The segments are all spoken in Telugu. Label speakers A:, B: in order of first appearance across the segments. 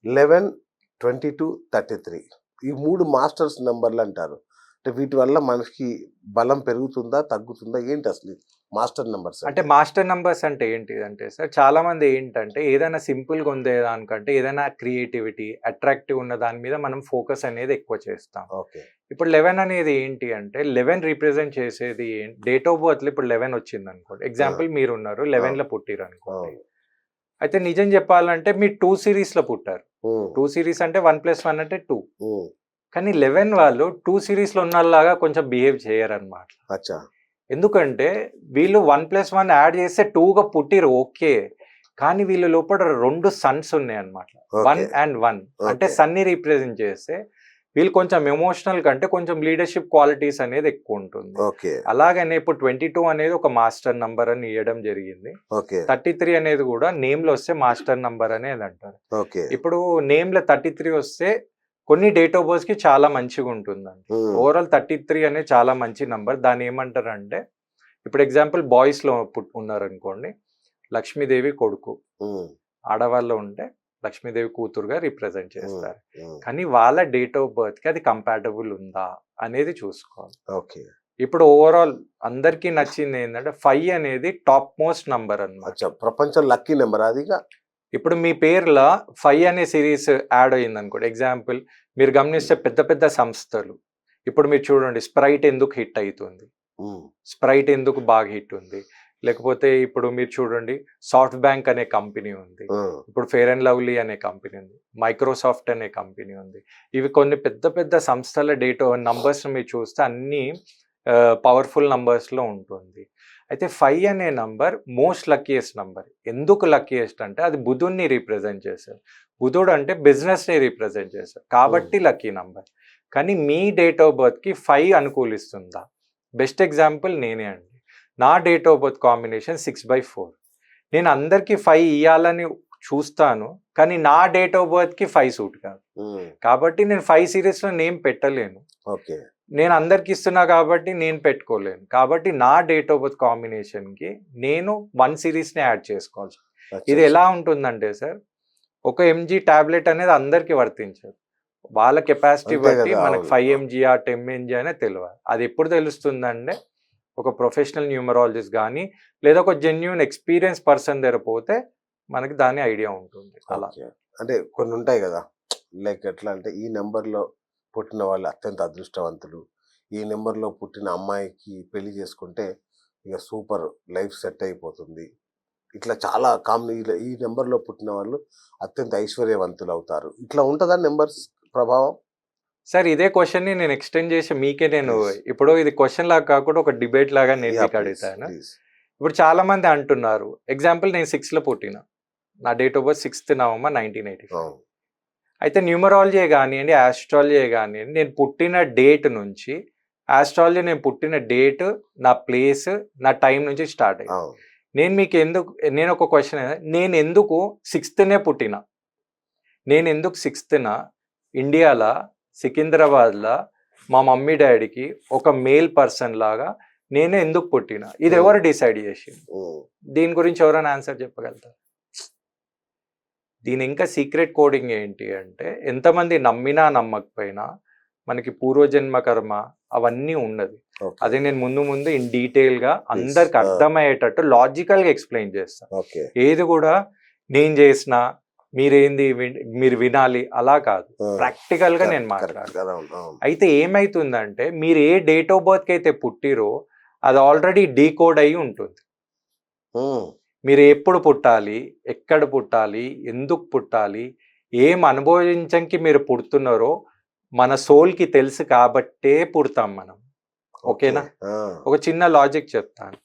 A: 11, 22, 33 ఈ 3 మాస్టర్స్ నంబర్లు అంటారు. అంటే వీటి వల్ల మనిషికి బలం పెరుగుతుందా? తగ్గుతుందా? ఏంటి అసలు మాస్టర్ నంబర్స్
B: అంటే మాస్టర్ నంబర్స్ అంటే ఏంటిదంటే సార్, చాలా మంది ఏంటంటే ఏదైనా సింపుల్‌గా ఉండేదానికంటే ఏదైనా క్రియేటివిటీ, అట్రాక్టివ్ ఉన్న దాని మీద మనం ఫోకస్ అనేది ఎక్కువ చేస్తాం.
A: ఓకే.
B: ఇప్పుడు 11 అనేది ఏంటి అంటే 11 రిప్రజెంట్ చేసేది డేట్ ఆఫ్ బర్త్‌లో ఇప్పుడు 11 వచ్చిందనుకోండి.
A: ఆ!
B: ఎగ్జాంపుల్ మీరున్నారు
A: అవును.
B: 11లో పుట్టిరనుకోండి.
A: అవును.
B: అయితే నిజం చెప్పాలంటే మీరు 2 సీరీస్‌లో పుట్టారు.
A: హ్మ్.
B: 2 సీరీస్ అంటే 1+1 అంటే 2.
A: హ్మ్.
B: కానీ 11 వాళ్ళు 2 సీరీస్‌లో ఉన్నోళ్ళలాగా కొంచెం బిహేవ్ చేయరనమాట.
A: అచ్చా!
B: ఎందుకంటే వీళ్ళు 1+1 యాడ్ చేస్తే 2గా పుట్టిరు ఓకే. కానీ వీళ్ళ లోపల 2 సన్స్ ఉన్నాయన్నమాట. 1
A: ఓకే.
B: అండ్ 1 అంటే
A: ఓకే.
B: సన్‌ని రిప్రజెంట్ చేస్తే వీళ్ళు కొంచెం ఎమోషనల్ కంటే కొంచెం లీడర్‌షిప్ క్వాలిటీస్ అనేది ఎక్కువ ఉంటుంది.
A: ఓకే.
B: అలాగనే ఇప్పుడు 22 అనేది ఒక మాస్టర్ నంబర్ అని ఇయ్యడం జరిగింది.
A: ఓకే.
B: 33 అనేది కూడా నేమ్‌లో వస్తే మాస్టర్ నంబర్ అనేది అంటారు.
A: ఓకే.
B: ఇప్పుడు నేమ్‌లో 33 వస్తే కొన్ని డేట్ ఆఫ్ బర్త్స్‌కి చాలా మంచిగా ఉంటుందండి.
A: హ్మ్.
B: ఓవరాల్ 33 అనేది చాలా మంచి నంబర్. దాన్ని ఏమంటారంటే ఇప్పుడు ఎగ్జాంపుల్ బాయ్స్‌లో ఉన్నారనుకోండి. లక్ష్మీదేవి కొడుకు.
A: హ్మ్.
B: ఆడవాళ్ళలో ఉంటే లక్ష్మీదేవి కూతురుగా రిప్రజెంట్
A: హ్మ్.
B: చేస్తారు.
A: హ్మ్.
B: కానీ వాళ్ళ డేట్ ఆఫ్ బర్త్‌కి అది కంపాటబుల్ ఉందా అనేది చూసుకోవాలి.
A: ఓకే.
B: ఇప్పుడు ఓవరాల్ అందరికీ నచ్చింది ఏంటంటే 5 అనేది టాప్ మోస్ట్ నంబర్ అన్నమాట.
A: అచ్చా! ప్రపంచం లక్కీ నంబర్ అదిగా?
B: ఇప్పుడు మీ పేర్ల 5 అనే సిరీస్ యాడ్ అయిందనుకోండి. ఎగ్జాంపుల్ మీరు గమనిస్తే పెద్ద పెద్ద సంస్థలు. ఇప్పుడు మీరు చూడండి స్ప్రైట్ ఎందుకు హిట్ అయితుంది?
A: హ్మ్.
B: స్ప్రైట్ ఎందుకు బాగా హిట్ ఉంది? లేకపోతే ఇప్పుడు మీరు చూడండి సాఫ్ట్ బ్యాంక్ అనే కంపెనీ ఉంది.
A: హ్మ్.
B: ఇప్పుడు ఫెయిర్ అండ్ లవ్లీ అనే కంపెనీ ఉంది. మైక్రోసాఫ్ట్ అనే కంపెనీ ఉంది. ఇవి కొన్ని పెద్ద పెద్ద సంస్థల నంబర్స్ మీరు చూస్తే అన్నీ పవర్‌ఫుల్ నంబర్స్‌లో ఉంటుంది. అయితే 5 అనే నంబర్ మోస్ట్ లక్కీయెస్ట్ నంబర్. ఎందుకు లక్కీయెస్ట్ అంటే అది బుధుడిని రిప్రజెంట్ చేశారు. బుధుడు అంటే బిజినెస్‌ని రిప్రజెంట్ చేశారు. కాబట్టి
A: హ్మ్.
B: Lucky number. కానీ మీ డేట్ ఆఫ్ బర్త్‌కి 5 అనుకూలిస్తుందా? బెస్ట్ ఎగ్జాంపుల్ నేనే అండి. నా డేట్ ఆఫ్ బర్త్ కాంబినేషన్ 6/4. నేను అందరికి 5 ఇయ్యాలని చూస్తాను. కానీ నా డేట్ ఆఫ్ బర్త్‌కి 5 సూట్ కాదు.
A: హ్మ్.
B: కాబట్టి నేను 5 సీరీస్‌లో నేమ్ పెట్టలేను.
A: ఓకే.
B: నేను అందరికి ఇస్తున్నా కాబట్టి నేను పెట్టుకోలేను. కాబట్టి నా డేట్ ఆఫ్ బర్త్ కాంబినేషన్‌కి నేను 1 సీరీస్‌ని యాడ్ చేసుకోవాలి.
A: అచ్చా!
B: ఇది
A: అచ్చా!
B: ఎలా ఉంటుందంటే సార్, ఒక ఎంజీ టాబ్లెట్ అనేది అందరికి వర్తించదు. వాళ్ళ కెపాసిటీ
A: అంతే
B: బట్టి
A: గదా!
B: మనకు
A: అవును.
B: 5 ఎంజీయా, 10 ఎంజీ అనే తెలవాలి. అది ఎప్పుడు తెలుస్తుందంటే ఒక ప్రొఫెషనల్ న్యూమరాలజిస్ట్ గానీ, లేదా ఒక జెన్యూన్ ఎక్స్‌పీరియన్స్ పర్సన్ దగ్గర పోతే మనకి దాని ఐడియా ఉంటుంది. అలా.
A: ఓకే. అంటే కొన్నుంటాయి గదా! లైక్ ఎట్లా అంటే ఈ నంబర్‌లో పుట్టిన వాళ్ళు అత్యంత అదృష్టవంతులు. ఈ నంబర్‌లో పుట్టిన అమ్మాయికి పెళ్లి చేసుకుంటే ఇగ సూపర్ లైఫ్ సెట్ అయిపోతుంది. ఇట్లా చాలా ఈ నంబర్‌లో పుట్టిన వాళ్ళు అత్యంత ఐశ్వర్యవంతులవుతారు. ఇట్లా ఉంటదా నంబర్స్ ప్రభావం?
B: సార్ ఇదే క్వెషన్‌ని నేను ఎక్స్‌టెండ్ చేసి మీకే నేను
A: ప్లీజ్.
B: ఇప్పుడు ఇది క్వెషన్ లాగా కాకుండా ఒక డిబేట్ లాగా నేను
A: యాహ్!
B: మీకు
A: ప్లీజ్.
B: అడుగుతాను.
A: ప్లీజ్.
B: ఇప్పుడు చాలామంది అంటున్నారు. ఎగ్జాంపుల్ నేను 6లో పుట్టిన. నా డేట్ ఆఫ్ బర్త్ 6థ్ నవంబర్ 1985.
A: అవును.
B: అయితే న్యూమరాలజీయే గానియండి, ఆస్ట్రాలజీయే గానియండి, నేను పుట్టిన డేట్ నుంచి ఆస్ట్రాలజీ నేను పుట్టిన డేట్, నా ప్లేస్, నా టైం నుంచి స్టార్ట్ అయింది.
A: అవును.
B: నేను ఒక క్వెషన్ నేనెందుకు 6థ్‌నే పుట్టిన? నేనెందుకు 6థ్‌న ఇండియా‌ల సికింద్రాబాద్‌ల మా మమ్మీ డ్యాడీకి ఒక మేల్ పర్సన్ లాగా నేనే ఎందుకు పుట్టిన? ఇది
A: హ్మ్.
B: ఎవరు డిసైడ్ చేషిండ్రు?
A: హ్మ్.
B: దీని గురించి ఎవరైనా ఆన్సర్ చెప్పగలుగుతారా? దీని ఇంకా సీక్రెట్ కోడింగ్ ఏంటి అంటే ఎంతమంది నమ్మినా నమ్మకపోయినా మనకి పూర్వజన్మ కర్మ అవన్నీ ఉన్నది.
A: ఓకే.
B: అది నేను ముందు ముందు ఇన్ డీటెయిల్‌గా
A: ప్లీజ్.
B: అందరికి
A: ఆ!
B: అర్థమయ్యేటట్టు లాజికల్‌గా ఎక్స్‌ప్లెయిన్ చేస్తా.
A: ఓకే.
B: ఏది కూడా నేను చేసినా మీరేంది మీరు వినాలి అలా కాదు.
A: ఆ!
B: ప్రాక్టికల్‌గా నేను
A: కరెక్ట్. కరెక్ట్.
B: మాట్లాడతా.
A: కదా! అవును. అవును.
B: అయితే ఏమైతుందంటే మీరు ఏ డేట్ ఆఫ్ బర్త్‌కి అయితే పుట్టిరో అది ఆల్రెడీ డీకోడ్ అయ్యి ఉంటుంది.
A: హ్మ్.
B: మీరు ఎప్పుడు పుట్టాలి? ఎక్కడ పుట్టాలి? ఎందుకు పుట్టాలి? ఏం అనుభవించంకి మీరు పుడుతున్నారో మన సోల్‌కి తెలుసు కాబట్టే పుడతాం మనం.
A: ఓకే.
B: ఓకేనా?
A: ఆ!
B: ఒక చిన్న లాజిక్ చెప్తాను.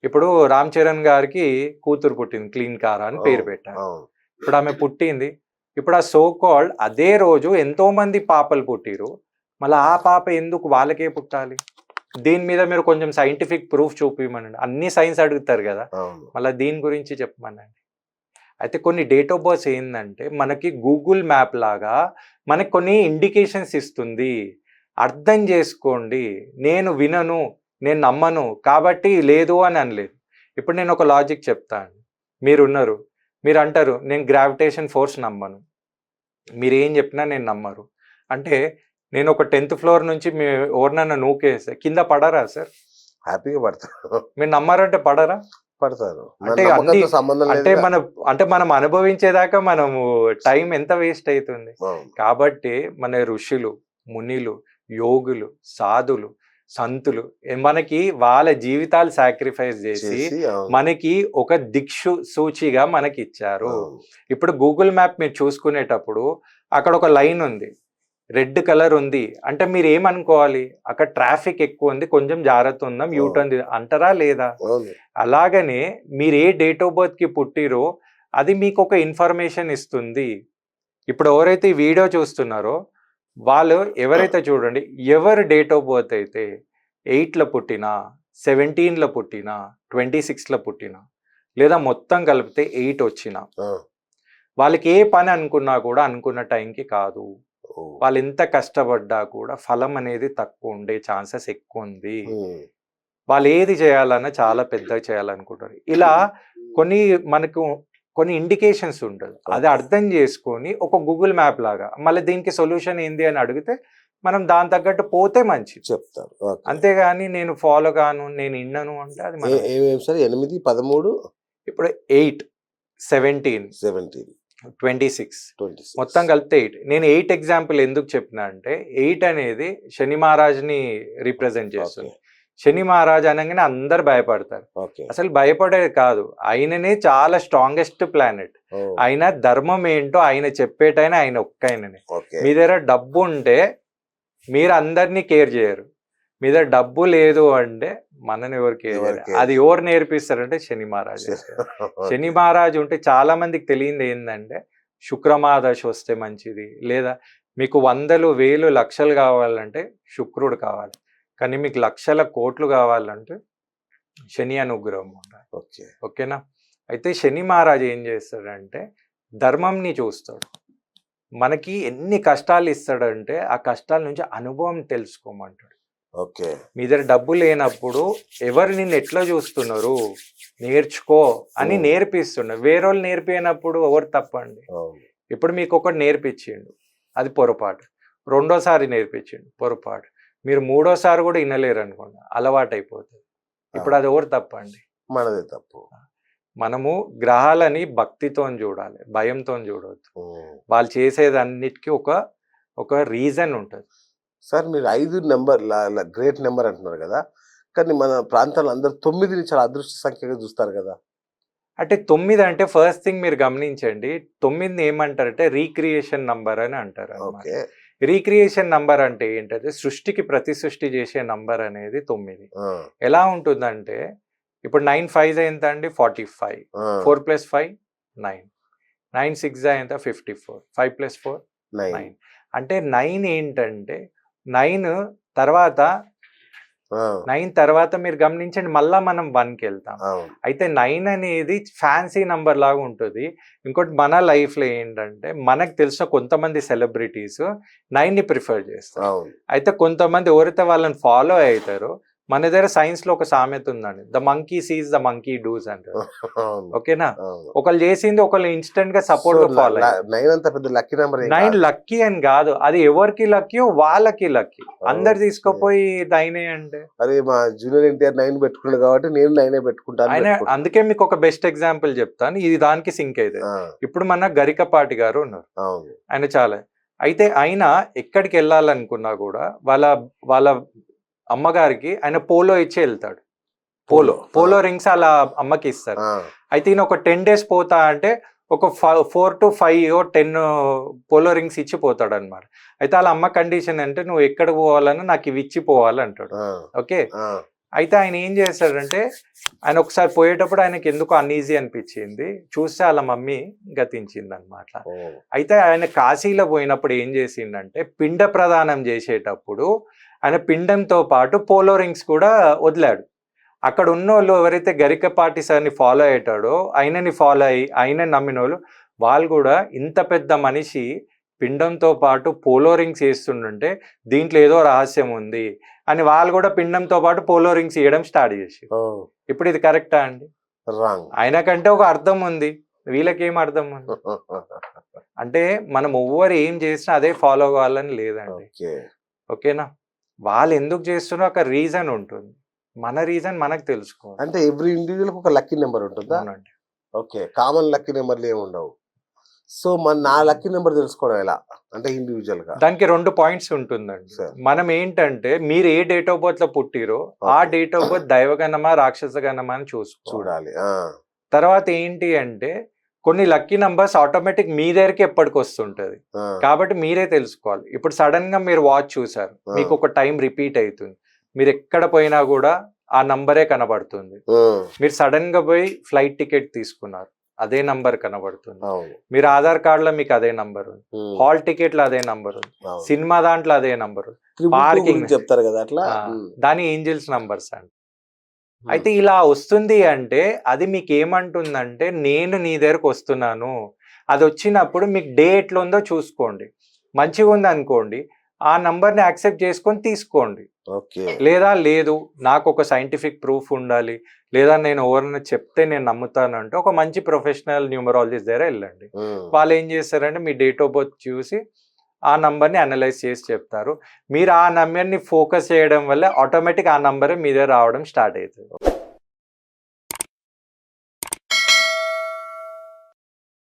B: ఇప్పుడు 'రామ్ చరణ్' గారికి కూతురు పుట్టింది 'క్లీన్ కారా' అని పేరు
A: అవును.
B: పెట్టారు.
A: అవును.
B: ఇప్పుడు ఆమె పుట్టింది. ఇప్పుడు ఆ సో కాల్డ్ అదే రోజు ఎంతోమంది పాపలు పుట్టిర్రు. మళ్ళా ఆ పాప ఎందుకు వాళ్ళకే పుట్టాలి? దీని మీద మీరు కొంచెం సైంటిఫిక్ ప్రూఫ్ చూపియమనండి. అన్నీ సైన్స్ అడుగుతారు గదా!
A: అవును.
B: మళ్ళా దీని గురించి చెప్పమనండి. అయితే కొన్ని డేట్ ఆఫ్ బర్త్స్ ఏందంటే మనకి గూగుల్ మ్యాప్ లాగా మనకు కొన్ని ఇండికేషన్స్ ఇస్తుంది. అర్థం జేసుకోండి. నేను వినను, నేను నమ్మను కాబట్టి లేదు అని అనలేదు. ఇప్పుడు నేను ఒక లాజిక్ చెప్తా అండి. మీరున్నారు. మీరంటారు నేను గ్రావిటేషన్ ఫోర్స్ నమ్మను. మీరేం చెప్పినా నేను నమ్మరు. అంటే నేను ఒక 10th ఫ్లోర్ నుంచి ఎవరినన్నా నూకేస్తే కింద పడరా సార్?
A: హ్యాపీగా పడతారు.
B: మీరు నమ్మరంటే పడరా?
A: పడతారు.
B: అంటే
A: నమ్మకంతో సంబంధం
B: అంటే
A: లేదు.
B: మనం అనుభవించేదాకా మనము టైం ఎంత వేస్ట్ అవుతుంది.
A: అవును.
B: కాబట్టి మన ఋషులు, మునిలు, యోగులు, సాధులు, సంతులు మనకి వాళ్ళ జీవితాలు సాక్రిఫైస్ చేసి
A: అవును.
B: మనకి ఒక దిక్సు సూచిగా మనకి ఇచ్చారు.
A: అవును.
B: ఇప్పుడు గూగుల్ మ్యాప్ మీరు చూసుకునేటప్పుడు అక్కడ ఒక లైన్ ఉంది, రెడ్ కలర్ ఉంది అంటే మీరు ఏమనుకోవాలి, అక్కడ ట్రాఫిక్ ఎక్కువ ఉంది, కొంచెం జాగ్రత్త ఉందాం, యూటర్న్ అంటారా లేదా?
A: అవును.
B: అలాగనే మీరు ఏ డేట్ ఆఫ్ బర్త్ కి పుట్టిరో అది మీకు ఒక ఇన్ఫర్మేషన్ ఇస్తుంది. ఇప్పుడు ఎవరైతే ఈ వీడియో చూస్తున్నారో వాళ్ళు ఎవరైతే చూడండి, ఎవరు డేట్ ఆఫ్ బర్త్ అయితే 8లో పుట్టినా, 17లో పుట్టినా, 26లో పుట్టినా, లేదా మొత్తం కలిపితే 8 వచ్చినా,
A: ఆ.
B: వాళ్ళకి ఏ పని అనుకున్నా కూడా అనుకున్న టైంకి కాదు.
A: ఓ.
B: వాళ్ళు ఎంత కష్టపడ్డా కూడా ఫలం అనేది తక్కువ ఉండే ఛాన్సెస్ ఎక్కువ ఉంది. వాళ్ళు ఏది చేయాలన్నా చాలా పెద్దగా చేయాలనుకుంటారు. ఇలా మనకు కొన్ని ఇండికేషన్స్ ఉంటుంది. అది అర్థం చేసుకొని ఒక గూగుల్ మ్యాప్ లాగా మళ్ళీ దీనికి సొల్యూషన్ ఏంది అని అడిగితే మనం దాని తగ్గట్టు పోతే మంచిది
A: చెప్తారు.
B: అంతేగాని నేను ఫాలో కాను, నేను విన్నాను అంటే అది
A: సార్ 8, 13
B: ఇప్పుడు 8, 17, 26 మొత్తం కలిపితే 8. నేను 8 ఎగ్జాంపుల్ ఎందుకు చెప్పినా అంటే 8 అనేది శని మహారాజ్ని రిప్రజెంట్ చేస్తుంది. శని మహారాజ్ అనగానే అందరు భయపడతారు. అసలు భయపడేది కాదు, ఆయననే చాలా స్ట్రాంగెస్ట్ ప్లానెట్. ఆయన ధర్మం ఏంటో ఆయన చెప్పేటైనా ఆయన ఒక్కైననే. మీ దగ్గర డబ్బు ఉంటే మీరు అందరినీ కేర్ చేయరు, మీ దగ్గర డబ్బు లేదు అంటే మనని ఎవరు కేర్ చేయరు. అది ఎవరు నేర్పిస్తారంటే శని మహారాజ్. శని మహారాజ్ ఉంటే చాలా మందికి తెలియంది ఏంటంటే శుక్రమాదశ వస్తే మంచిది, లేదా మీకు 100,000, 1,000, లక్షలు కావాలంటే శుక్రుడు కావాలి, కానీ మీకు లక్షల కోట్లు కావాలంటే శని అనుగ్రహం ఉండాలి. ఓకేనా? అయితే శని మహారాజ్ ఏం చేస్తాడంటే ధర్మంని చూస్తాడు, మనకి ఎన్ని కష్టాలు ఇస్తాడంటే ఆ కష్టాల నుంచి అనుభవం తెలుసుకోమంటాడు. మీ దగ్గర డబ్బు లేనప్పుడు ఎవరు నిన్ను ఎట్లా చూస్తున్నారు నేర్చుకో అని నేర్పిస్తున్నాడు. వేరే వాళ్ళు నేర్పినప్పుడు ఎవరు తప్పండి. ఇప్పుడు మీకు ఒకటి నేర్పించిండు, అది పొరపాటు. రెండోసారి నేర్పించిండు, పొరపాటు. మీరు మూడోసారి కూడా వినలేరు అనుకోండి, అలవాటు అయిపోతుంది. ఇప్పుడు అది ఎవరు తప్పండి?
A: మనదే తప్పు.
B: మనము గ్రహాలని భక్తితో చూడాలి, భయంతో చూడవద్దు. వాళ్ళు చేసేదన్నిటికీ ఒక రీజన్ ఉంటుంది.
A: సార్ మీరు 5 నెంబర్ గ్రేట్ నెంబర్ అంటున్నారు కదా, కానీ మన ప్రాంతాల్లో అందరు 9ని చాలా అదృష్ట సంఖ్యగా చూస్తారు కదా.
B: అంటే 9 అంటే ఫస్ట్ థింగ్ మీరు గమనించండి, 9ని ఏమంటారంటే రీక్రియేషన్ నంబర్ అని అంటారు. రీక్రియేషన్ నంబర్ అంటే ఏంటంటే సృష్టికి ప్రతి సృష్టి చేసే నంబర్ అనేది 9. ఎలా ఉంటుందంటే ఇప్పుడు 9 5 ఎంత అండి 45, 4 + 5 9, 9 6 ఎంత 54, 5 + 4 9. అంటే 9 ఏంటంటే 9 తర్వాత మీరు గమనించండి మళ్ళా మనం 1కి వెళ్తాం. అయితే 9 అనేది ఫ్యాన్సీ నంబర్ లాగా ఉంటుంది. ఇంకోటి మన లైఫ్లో ఏంటంటే మనకు తెలిసిన కొంతమంది సెలబ్రిటీస్ 9ని ప్రిఫర్ చేస్తారు. అయితే కొంతమంది ఎవరైతే వాళ్ళని ఫాలో అవుతారో, మన దగ్గర సైన్స్ లో ఒక సామెత ఉందండి, the monkey sees the monkey does అంటారు. ఓకేనా? ఒకళ్ళు చేసింది ఒకళ్ళు ఇన్స్టెంట్ గా సపోర్ట్ గా ఫాలో. 9 లక్కీ అని కాదు, అది ఎవరికి లక్కీయో వాళ్ళకి లక్కీ. అందరు తీసుకోపోయి 9 అంటే
A: అరే మా జూనియర్ ఎన్టీఆర్ 9 పెట్టుకున్నాడు కాబట్టి నేను 9 పెట్టుకుంటాను.
B: అందుకే మీకు ఒక బెస్ట్ ఎగ్జాంపుల్ చెప్తాను, ఇది దానికి సింక్ అయితే. ఇప్పుడు మన గరికపాటి గారు ఉన్నారు, ఆయన చాలా. అయితే ఆయన ఎక్కడికి వెళ్ళాలనుకున్నా కూడా వాళ్ళ అమ్మగారికి ఆయన పోలో ఇచ్చి వెళ్తాడు. పోలో రింగ్స్ అలా అమ్మకి ఇస్తారు. అయితే ఈయన ఒక 10 days పోతా అంటే ఒక 4 to 5 or 10 పోలో రింగ్స్ ఇచ్చి పోతాడు అనమాట. అయితే వాళ్ళ అమ్మ కండిషన్ అంటే నువ్వు ఎక్కడికి పోవాలన్నా నాకు ఇవి ఇచ్చి పోవాలంటాడు. ఓకే, అయితే ఆయన ఏం చేస్తాడంటే ఆయన ఒకసారి పోయేటప్పుడు ఆయనకి ఎందుకు అన్ఈజీ అనిపించింది, చూస్తే వాళ్ళ మమ్మీ గతించింది అనమాట. అయితే ఆయన కాశీలో పోయినప్పుడు ఏం చేసిండంటే పిండ ప్రదానం చేసేటప్పుడు ఆయన పిండంతో పాటు పోలో రింగ్స్ కూడా వదిలాడు. అక్కడ ఉన్న వాళ్ళు ఎవరైతే గరికపాటి సార్ని ఫాలో అయ్యాడో, ఆయనని ఫాలో అయ్యి ఆయన నమ్మిన వాళ్ళు కూడా ఇంత పెద్ద మనిషి పిండంతో పాటు పోలో రింగ్స్ వేస్తుండే దీంట్లో ఏదో రహస్యం ఉంది అని వాళ్ళు కూడా పిండంతో పాటు పోలో రింగ్స్ వేయడం స్టార్ట్ చేసి. ఇప్పుడు ఇది కరెక్టా అండి?
A: రాంగ్.
B: ఆయన కంటే ఒక అర్థం ఉంది. వీళ్ళకేం అర్థం ఉంది? అంటే మనం ఎవ్వరు ఏం చేసినా అదే ఫాలో కావాలని లేదండి.
A: ఓకే.
B: ఓకేనా? వాళ్ళు ఎందుకు చేస్తున్నారో ఒక రీజన్ ఉంటుంది. మన రీజన్ మనకు తెలుసుకోవాలి.
A: అంటే ఎవ్రీ ఇండివిజువల్‌కి ఒక లక్కీ నంబర్ ఉంటుందా?
B: అవునండి.
A: ఓకే. కామన్ లక్కీ నంబర్‌లు ఏమి ఉండవు. సో, నా లక్కీ నంబర్ తెలుసుకోవడం ఎలా? అంటే ఇండివిజువల్‌గా.
B: దానికి 2 పాయింట్స్ ఉంటుందండి.
A: సరే.
B: మనం ఏంటంటే మీరు ఏ డేట్ ఆఫ్ బర్త్‌లో పుట్టిరో ఆ
A: ఓకే.
B: డేట్ ఆఫ్ బర్త్ దైవగణమా, రాక్షసగణమా అని చూసుకోవాలి.
A: చూడాలి. ఆ!
B: తర్వాత ఏంటి అంటే కొన్ని లక్కీ నంబర్స్ ఆటోమేటిక్ మీ దగ్గరికి ఎప్పటికొస్తుంటది.
A: ఆ!
B: కాబట్టి మీరే తెలుసుకోవాలి. ఇప్పుడు సడెన్‌గా మీరు వాచ్ చూసారు.
A: ఆ!
B: మీకు ఒక టైం రిపీట్ అయితుంది. మీరు ఎక్కడ పోయినా కూడా ఆ నంబరే కనబడుతుంది.
A: హ్మ్.
B: మీరు సడెన్‌గా పోయి ఫ్లైట్ టికెట్ తీసుకున్నారు. అదే నంబర్ కనబడుతుంది.
A: అవును.
B: మీరు ఆధార్ కార్డ్‌లో మీకు అదే నంబర్ ఉంది.
A: హ్మ్.
B: హాల్ టికెట్‌లో అదే నంబర్ ఉంది.
A: అవును.
B: సినిమా దాంట్లో అదే నంబర్ ఉంది.
A: 222
B: పార్కింగ్
A: గురించి చెప్తారు కదా అట్లా?
B: ఆ!
A: హ్మ్.
B: దాని ఏంజెల్స్ నంబర్స్ అండి.
A: హ్మ్.
B: అయితే ఇలా వస్తుంది అంటే అది మీకేమంటుందంటే నేను నీ దగ్గరకు వస్తున్నాను. అదొచ్చినప్పుడు మీకు డే ఎట్లుందో చూసుకోండి. మంచిగుందనుకోండి ఆ నంబర్‌ని యాక్సెప్ట్ చేసుకొని తీసుకోండి.
A: ఓకే.
B: లేదా లేదు నాకొక సైంటిఫిక్ ప్రూఫ్ ఉండాలి. లేదా నేను ఎవరైనా చెప్తే నేను నమ్ముతానంటే ఒక మంచి ప్రొఫెషనల్ న్యూమరాలజిస్ట్ దగ్గర ఎళ్ళండి.
A: హ్మ్.
B: వాళ్ళేం చేస్తారంటే మీ డేట్ ఆఫ్ బర్త్ చూసి ఆ నంబర్‌ని అనలైజ్ చేసి చెప్తారు. మీరు ఆ నంబర్‌ని ఫోకస్ చేయడం వల్ల ఆటోమేటిక్ ఆ నంబరే మీ దగ్గర రావడం స్టార్ట్ అయితది.